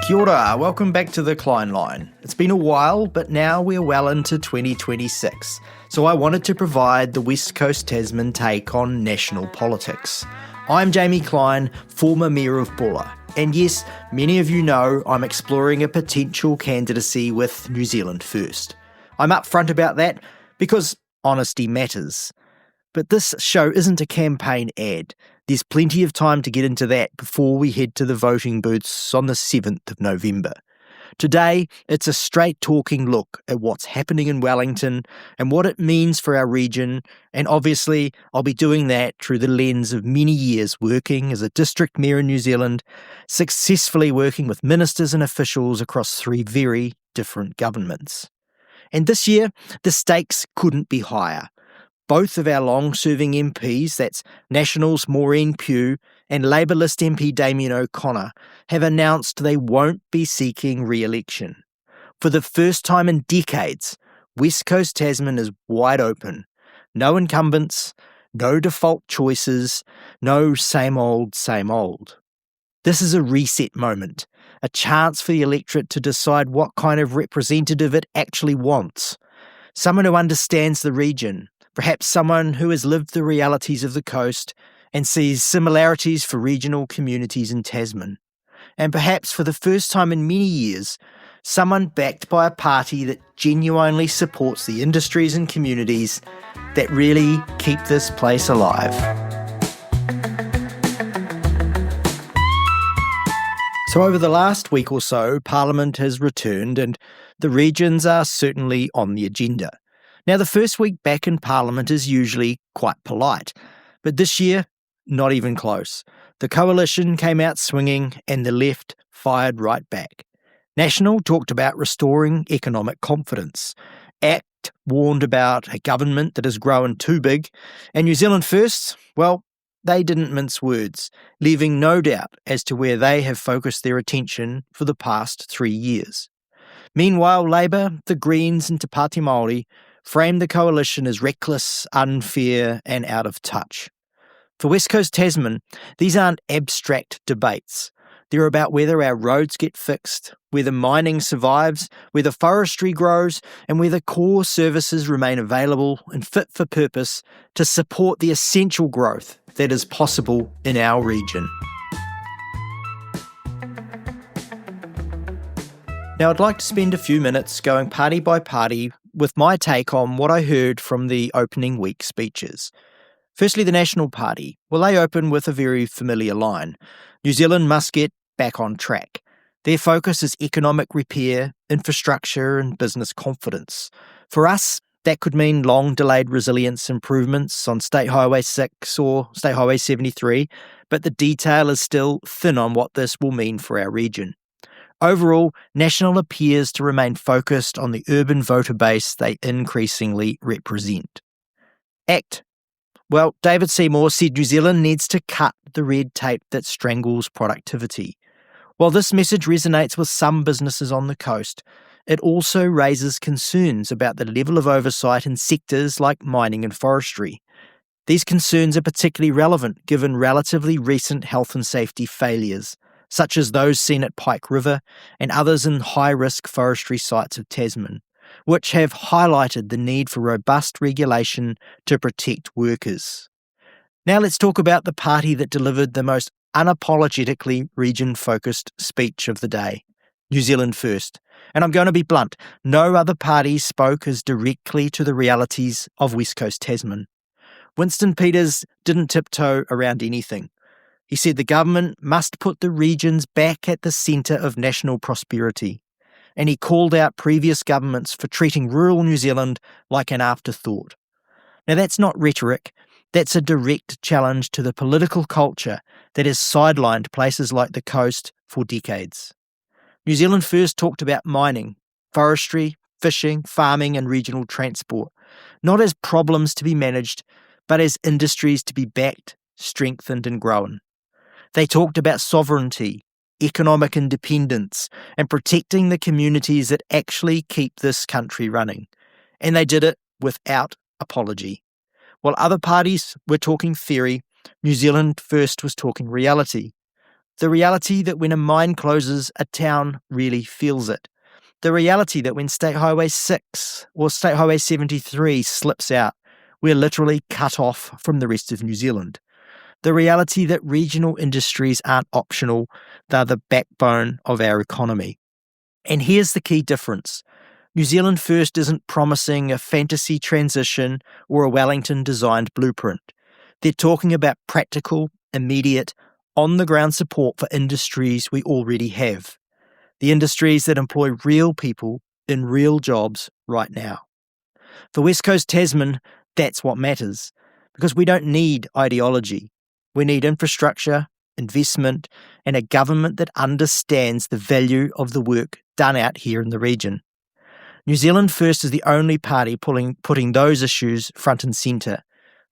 Kia ora, welcome back to the Cleine line. It's been a while, but now we're well into 2026, so I wanted to provide the West Coast Tasman take on national politics. I'm Jamie Cleine, former Mayor of Bulla, and yes, many of you know I'm exploring a potential candidacy with New Zealand First. I'm upfront about that because honesty matters. But this show isn't a campaign ad. There's plenty of time to get into that before we head to the voting booths on the 7th of November. Today, it's a straight-talking look at what's happening in Wellington and what it means for our region, and obviously I'll be doing that through the lens of many years working as a district mayor in New Zealand, successfully working with ministers and officials across 3 very different governments. And this year, the stakes couldn't be higher. Both of our long-serving MPs, that's Nationals Maureen Pugh and Labour List MP Damien O'Connor, have announced they won't be seeking re-election. For the first time in decades, West Coast Tasman is wide open. No incumbents, no default choices, no same old, same old. This is a reset moment, a chance for the electorate to decide what kind of representative it actually wants. Someone who understands the region, perhaps someone who has lived the realities of the coast and sees similarities for regional communities in Tasman. And perhaps for the first time in many years, someone backed by a party that genuinely supports the industries and communities that really keep this place alive. So over the last week or so, Parliament has returned and the regions are certainly on the agenda. Now, the first week back in Parliament is usually quite polite, but this year, not even close. The coalition came out swinging and the left fired right back. National talked about restoring economic confidence. ACT warned about a government that has grown too big. And New Zealand First, well, they didn't mince words, leaving no doubt as to where they have focused their attention for the past 3 years. Meanwhile, Labour, the Greens and Te Pāti Māori framed the coalition as reckless, unfair and out of touch. For West Coast Tasman, these aren't abstract debates. They're about whether our roads get fixed, whether mining survives, whether forestry grows, and whether core services remain available and fit for purpose to support the essential growth that is possible in our region. Now, I'd like to spend a few minutes going party by party with my take on what I heard from the opening week speeches. Firstly, the National Party. Well, they open with a very familiar line. New Zealand must get back on track. Their focus is economic repair, infrastructure and business confidence. For us, that could mean long-delayed resilience improvements on State Highway 6 or State Highway 73, but the detail is still thin on what this will mean for our region. Overall, National appears to remain focused on the urban voter base they increasingly represent. ACT. Well, David Seymour said New Zealand needs to cut the red tape that strangles productivity. While this message resonates with some businesses on the coast, it also raises concerns about the level of oversight in sectors like mining and forestry. These concerns are particularly relevant given relatively recent health and safety failures, such as those seen at Pike River and others in high-risk forestry sites of Tasman, which have highlighted the need for robust regulation to protect workers. Now let's talk about the party that delivered the most unapologetically region-focused speech of the day, New Zealand First. And I'm going to be blunt, no other party spoke as directly to the realities of West Coast Tasman. Winston Peters didn't tiptoe around anything. He said the government must put the regions back at the centre of national prosperity, and he called out previous governments for treating rural New Zealand like an afterthought. Now that's not rhetoric, that's a direct challenge to the political culture that has sidelined places like the coast for decades. New Zealand First talked about mining, forestry, fishing, farming and regional transport, not as problems to be managed, but as industries to be backed, strengthened and grown. They talked about sovereignty, economic independence, and protecting the communities that actually keep this country running. And they did it without apology. While other parties were talking theory, New Zealand First was talking reality. The reality that when a mine closes, a town really feels it. The reality that when State Highway 6 or State Highway 73 slips out, we're literally cut off from the rest of New Zealand. The reality that regional industries aren't optional, they're the backbone of our economy. And here's the key difference. New Zealand First isn't promising a fantasy transition or a Wellington-designed blueprint. They're talking about practical, immediate, on-the-ground support for industries we already have. The industries that employ real people in real jobs right now. For West Coast Tasman, that's what matters, because we don't need ideology. We need infrastructure, investment, and a government that understands the value of the work done out here in the region. New Zealand First is the only party putting those issues front and centre,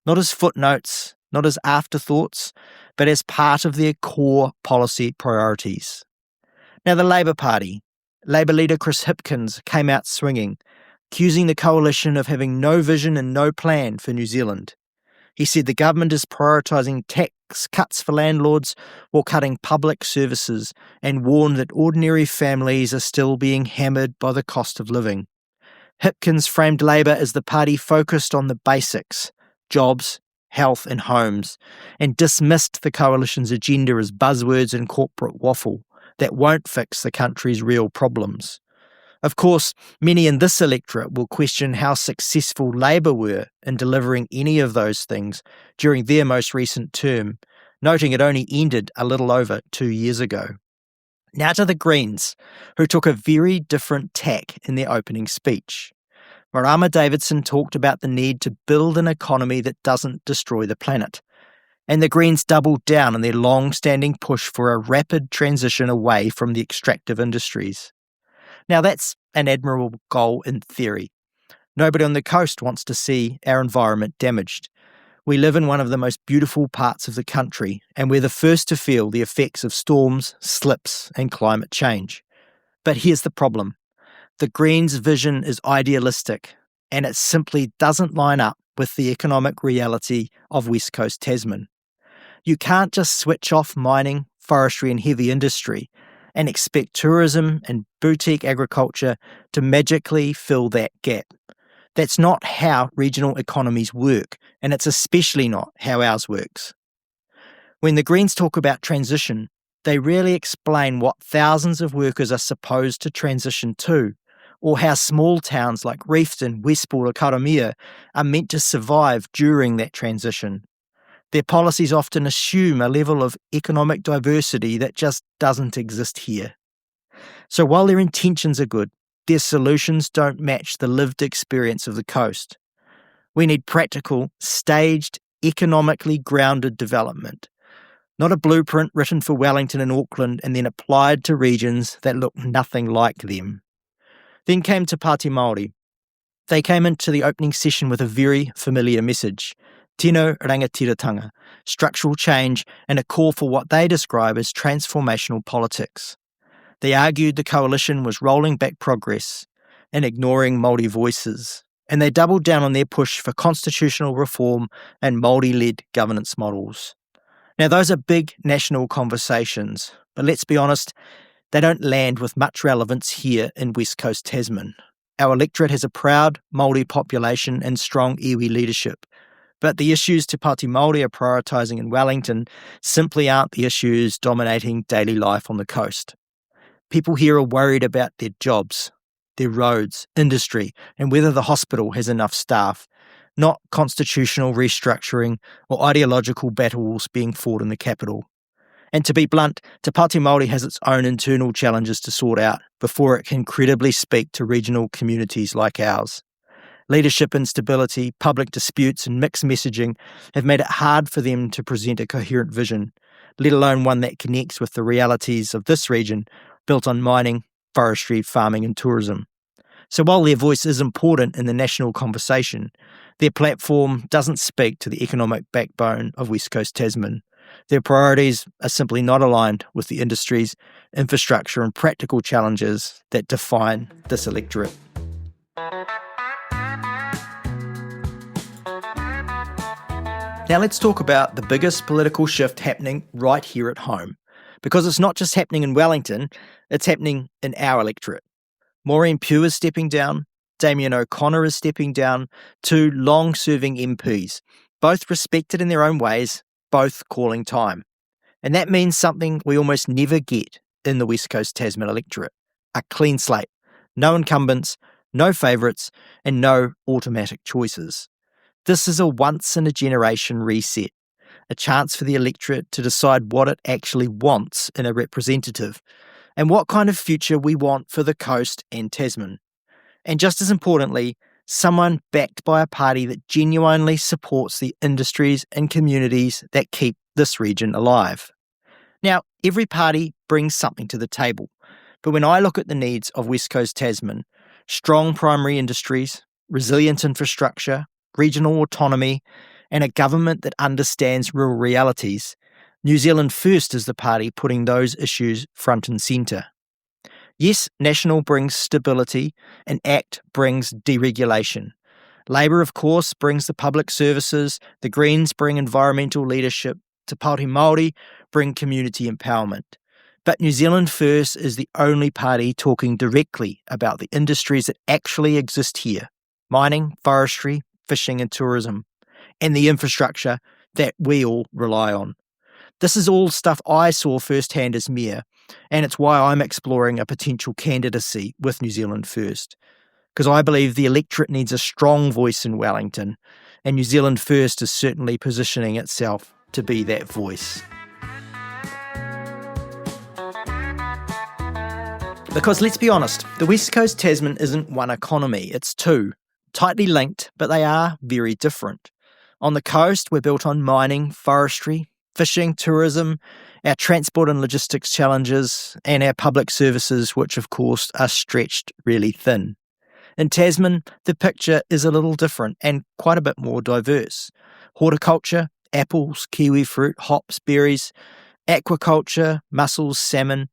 not as footnotes, not as afterthoughts, but as part of their core policy priorities. Now, the Labour Party. Labour leader Chris Hipkins came out swinging, accusing the coalition of having no vision and no plan for New Zealand. He said the government is prioritising tax cuts for landlords while cutting public services, and warned that ordinary families are still being hammered by the cost of living. Hipkins framed Labour as the party focused on the basics, jobs, health and homes, and dismissed the coalition's agenda as buzzwords and corporate waffle that won't fix the country's real problems. Of course, many in this electorate will question how successful Labour were in delivering any of those things during their most recent term, noting it only ended a little over 2 years ago. Now to the Greens, who took a very different tack in their opening speech. Marama Davidson talked about the need to build an economy that doesn't destroy the planet. And the Greens doubled down on their long-standing push for a rapid transition away from the extractive industries. Now that's an admirable goal in theory. Nobody on the coast wants to see our environment damaged. We live in one of the most beautiful parts of the country, and we're the first to feel the effects of storms, slips, and climate change. But here's the problem. The Greens' vision is idealistic, and it simply doesn't line up with the economic reality of West Coast Tasman. You can't just switch off mining, forestry and heavy industry and expect tourism and boutique agriculture to magically fill that gap. That's not how regional economies work, and it's especially not how ours works. When the Greens talk about transition, they rarely explain what thousands of workers are supposed to transition to, or how small towns like Reefton, Westport or Karamea are meant to survive during that transition. Their policies often assume a level of economic diversity that just doesn't exist here. So while their intentions are good, their solutions don't match the lived experience of the coast. We need practical, staged, economically grounded development, not a blueprint written for Wellington and Auckland and then applied to regions that look nothing like them. Then came Te Pāti Māori. They came into the opening session with a very familiar message. Tino rangatiratanga, structural change, and a call for what they describe as transformational politics. They argued the coalition was rolling back progress and ignoring Māori voices, and they doubled down on their push for constitutional reform and Māori-led governance models. Now, those are big national conversations, but let's be honest, they don't land with much relevance here in West Coast Tasman. Our electorate has a proud Māori population and strong iwi leadership, but the issues Te Pāti Māori are prioritising in Wellington simply aren't the issues dominating daily life on the coast. People here are worried about their jobs, their roads, industry, and whether the hospital has enough staff, not constitutional restructuring or ideological battles being fought in the capital. And to be blunt, Te Pāti Māori has its own internal challenges to sort out before it can credibly speak to regional communities like ours. Leadership instability, public disputes and mixed messaging have made it hard for them to present a coherent vision, let alone one that connects with the realities of this region built on mining, forestry, farming and tourism. So while their voice is important in the national conversation, their platform doesn't speak to the economic backbone of West Coast Tasman. Their priorities are simply not aligned with the industries, infrastructure and practical challenges that define this electorate. Now let's talk about the biggest political shift happening right here at home. Because it's not just happening in Wellington, it's happening in our electorate. Maureen Pugh is stepping down, Damien O'Connor is stepping down, two long-serving MPs, both respected in their own ways, both calling time. And that means something we almost never get in the West Coast Tasman electorate: a clean slate, no incumbents, no favourites, and no automatic choices. This is a once-in-a-generation reset, a chance for the electorate to decide what it actually wants in a representative and what kind of future we want for the coast and Tasman. And just as importantly, someone backed by a party that genuinely supports the industries and communities that keep this region alive. Now, every party brings something to the table, but when I look at the needs of West Coast Tasman, strong primary industries, resilient infrastructure, regional autonomy, and a government that understands rural realities, New Zealand First is the party putting those issues front and centre. Yes, National brings stability, and ACT brings deregulation. Labour, of course, brings the public services, the Greens bring environmental leadership, Te Pāoti Māori bring community empowerment. But New Zealand First is the only party talking directly about the industries that actually exist here: mining, forestry, fishing and tourism, and the infrastructure that we all rely on. This is all stuff I saw firsthand as mayor, and it's why I'm exploring a potential candidacy with New Zealand First. Because I believe the electorate needs a strong voice in Wellington, and New Zealand First is certainly positioning itself to be that voice. Because let's be honest, the West Coast Tasman isn't one economy, it's two. Tightly linked, but they are very different. On the coast, we're built on mining, forestry, fishing, tourism, our transport and logistics challenges, and our public services, which of course are stretched really thin. In Tasman, the picture is a little different and quite a bit more diverse. Horticulture, apples, kiwi fruit, hops, berries, aquaculture, mussels, salmon,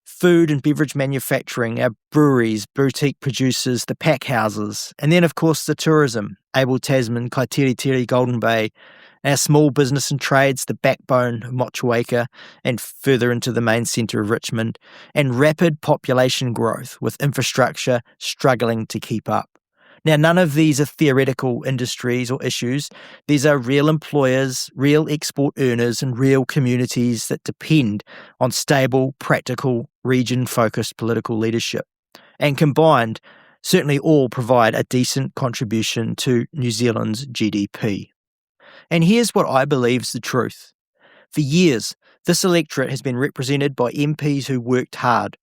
food and beverage manufacturing, our breweries, boutique producers, the pack houses, and then of course the tourism, Able Tasman, Kaitiritiri, Golden Bay, our small business and trades, the backbone of Motueka and further into the main centre of Richmond, and rapid population growth with infrastructure struggling to keep up. Now, none of these are theoretical industries or issues. These are real employers, real export earners, and real communities that depend on stable, practical, region-focused political leadership. And combined, certainly all provide a decent contribution to New Zealand's GDP. And here's what I believe is the truth. For years, this electorate has been represented by MPs who worked hard,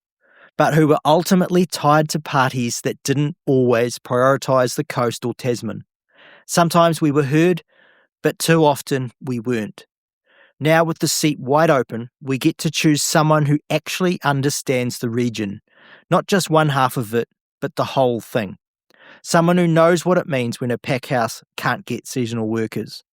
but who were ultimately tied to parties that didn't always prioritise the coast or Tasman. Sometimes we were heard, but too often we weren't. Now with the seat wide open, we get to choose someone who actually understands the region, not just one half of it, but the whole thing. Someone who knows what it means when a pack house can't get seasonal workers.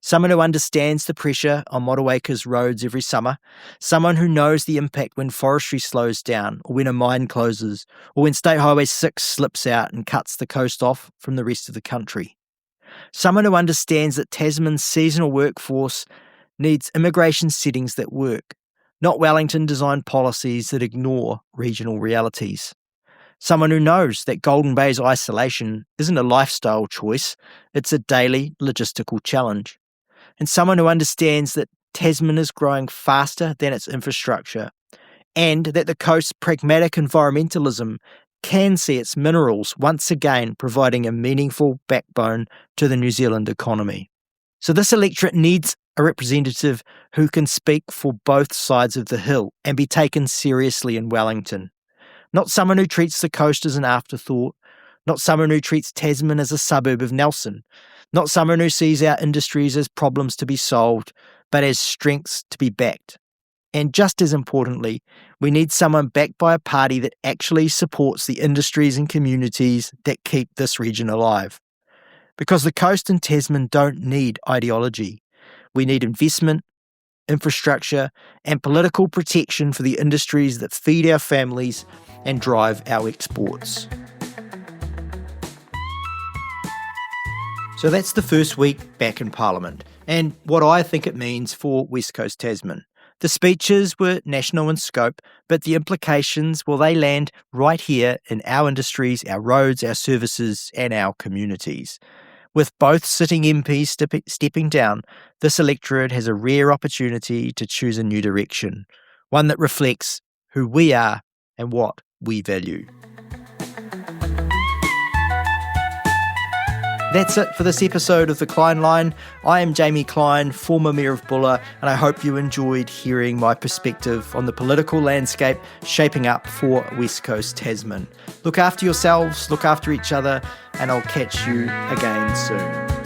Someone who understands the pressure on Motueka's roads every summer. Someone who knows the impact when forestry slows down, or when a mine closes, or when State Highway 6 slips out and cuts the coast off from the rest of the country. Someone who understands that Tasman's seasonal workforce needs immigration settings that work, not Wellington-designed policies that ignore regional realities. Someone who knows that Golden Bay's isolation isn't a lifestyle choice, it's a daily logistical challenge. And someone who understands that Tasman is growing faster than its infrastructure, and that the coast's pragmatic environmentalism can see its minerals once again providing a meaningful backbone to the New Zealand economy. So this electorate needs a representative who can speak for both sides of the hill and be taken seriously in Wellington. Not someone who treats the coast as an afterthought, not someone who treats Tasman as a suburb of Nelson, not someone who sees our industries as problems to be solved, but as strengths to be backed. And just as importantly, we need someone backed by a party that actually supports the industries and communities that keep this region alive. Because the coast and Tasman don't need ideology. We need investment, infrastructure, and political protection for the industries that feed our families and drive our exports. So that's the first week back in Parliament, and what I think it means for West Coast Tasman. The speeches were national in scope, but the implications, well, they land right here in our industries, our roads, our services, and our communities. With both sitting MPs stepping down, this electorate has a rare opportunity to choose a new direction, one that reflects who we are and what we value. That's it for this episode of the Cleine Line. I am Jamie Cleine, former Mayor of Bulla, and I hope you enjoyed hearing my perspective on the political landscape shaping up for West Coast Tasman. Look after yourselves, look after each other, and I'll catch you again soon.